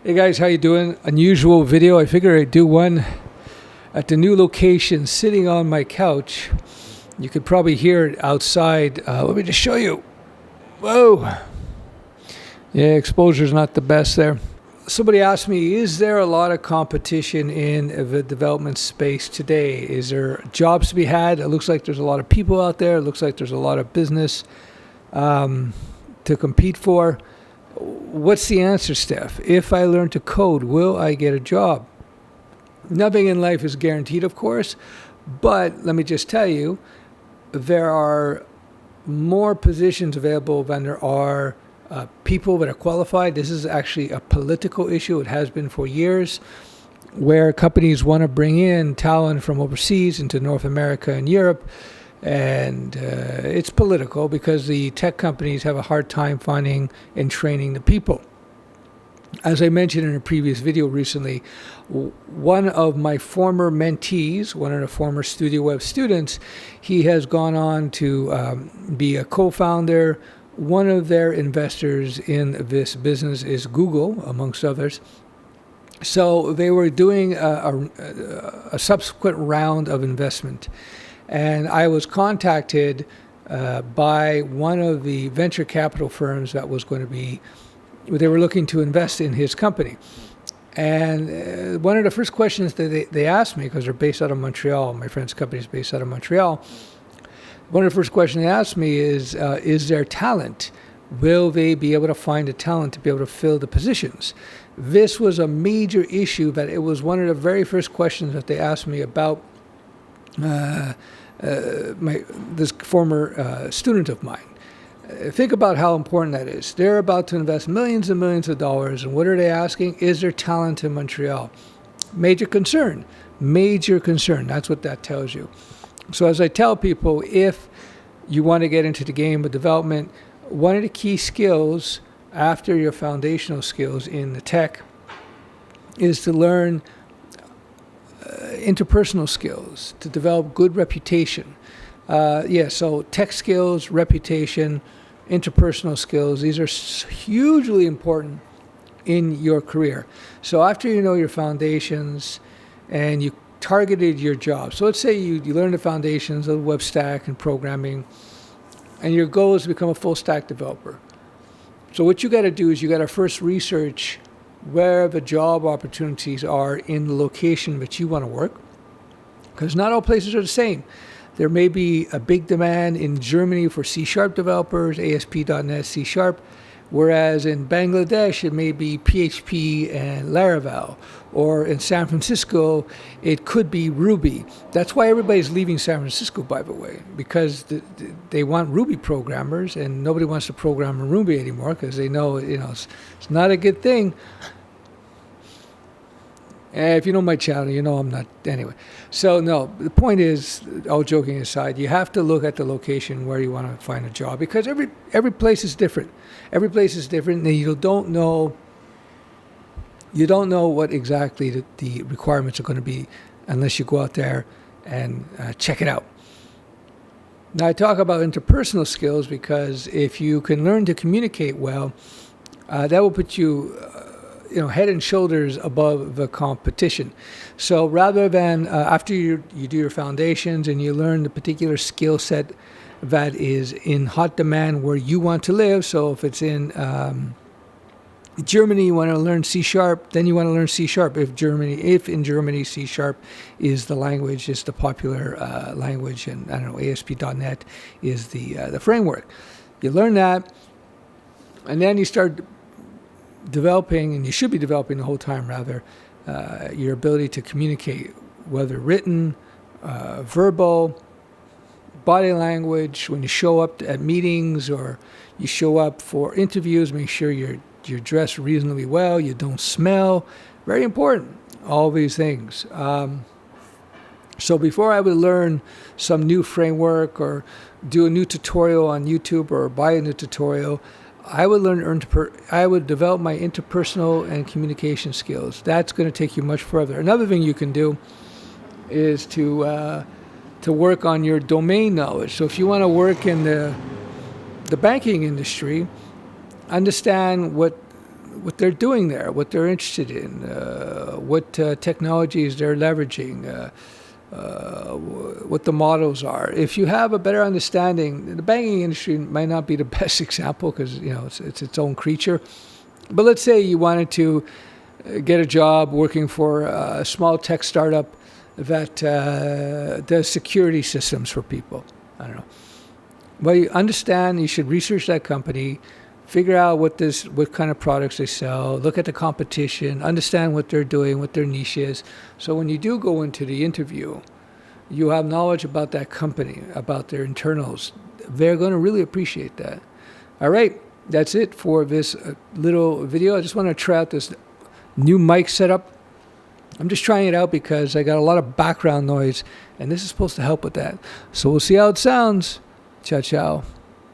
Hey guys, how you doing? Unusual video. I figured I'd do one at the new location, sitting on my couch. You could probably hear it outside. Let me just show you. Whoa. Yeah, exposure's not the best there. Somebody asked me, is there a lot of competition in the development space today? Is there jobs to be had? It looks like there's a lot of people out there. It looks like there's a lot of business to compete for. What's the answer, Stef? If I learn to code, will I get a job? Nothing in life is guaranteed, of course, but let me just tell you, there are more positions available than there are people that are qualified. This is actually a political issue. It has been for years, where companies want to bring in talent from overseas into North America and Europe. And it's political because the tech companies have a hard time finding and training the people. As I mentioned in a previous video recently, one of my former mentees, one of the former StudioWeb students, he has gone on to be a co-founder. One of their investors in this business is Google, amongst others. So they were doing a subsequent round of investment. And I was contacted by one of the venture capital firms that was going to be, they were looking to invest in his company. And one of the first questions that they asked me, because they're based out of Montreal, my friend's company is based out of Montreal, one of the first questions they asked me is there talent? Will they be able to find the talent to be able to fill the positions? This was a major issue, that it was one of the very first questions that they asked me about this former student of mine. Think about how important that is. They're about to invest millions and millions of dollars, and what are they asking? Is there talent in Montreal? Major concern. Major concern. That's what that tells you. So as I tell people, if you want to get into the game of development, one of the key skills after your foundational skills in the tech is to learn interpersonal skills, to develop good reputation. So tech skills, reputation, interpersonal skills, these are hugely important in your career. So after you know your foundations and you targeted your job, so let's say you learn the foundations of web stack and programming, and your goal is to become a full stack developer. So what you got to do is you got to first research where the job opportunities are in the location that you want to work, because not all places are the same. There may be a big demand in Germany for C# developers, ASP.NET, C#, whereas in Bangladesh it may be PHP and Laravel, or in San Francisco it could be Ruby. That's why everybody's leaving San Francisco, by the way, because they want Ruby programmers, and nobody wants to program in Ruby anymore because they know it's not a good thing. If you know my channel, you know I'm not. Anyway, so no, the point is, all joking aside, you have to look at the location where you want to find a job, because every place is different. Every place is different, and you don't know what exactly the requirements are going to be unless you go out there and check it out. Now, I talk about interpersonal skills because if you can learn to communicate well, that will put you head and shoulders above the competition. So rather than after you do your foundations and you learn the particular skill set that is in hot demand where you want to live, so if it's in Germany you want to learn C#, then you want to learn C#. If in Germany C# is the language, is the popular language, and ASP.NET is the framework. You learn that, and then you start developing, and you should be developing the whole time rather, your ability to communicate, whether written, verbal, body language. When you show up at meetings or you show up for interviews, make sure you're dressed reasonably well, you don't smell. Very important, all these things. So before I would learn some new framework or do a new tutorial on YouTube or buy a new tutorial, I would develop my interpersonal and communication skills. That's going to take you much further. Another thing you can do is to work on your domain knowledge. So if you want to work in the banking industry, understand what what they're doing there, what they're interested in, what technologies they're leveraging, what the models are. If you have a better understanding, the banking industry might not be the best example because it's its own creature. But let's say you wanted to get a job working for a small tech startup that does security systems for people. I don't know. Well, you understand, you should research that company, figure out what kind of products they sell, look at the competition, understand what they're doing, what their niche is. So when you do go into the interview, you have knowledge about that company, about their internals. They're going to really appreciate that. All right, that's it for this little video. I just want to try out this new mic setup. I'm just trying it out because I got a lot of background noise, and this is supposed to help with that. So we'll see how it sounds. Ciao, ciao.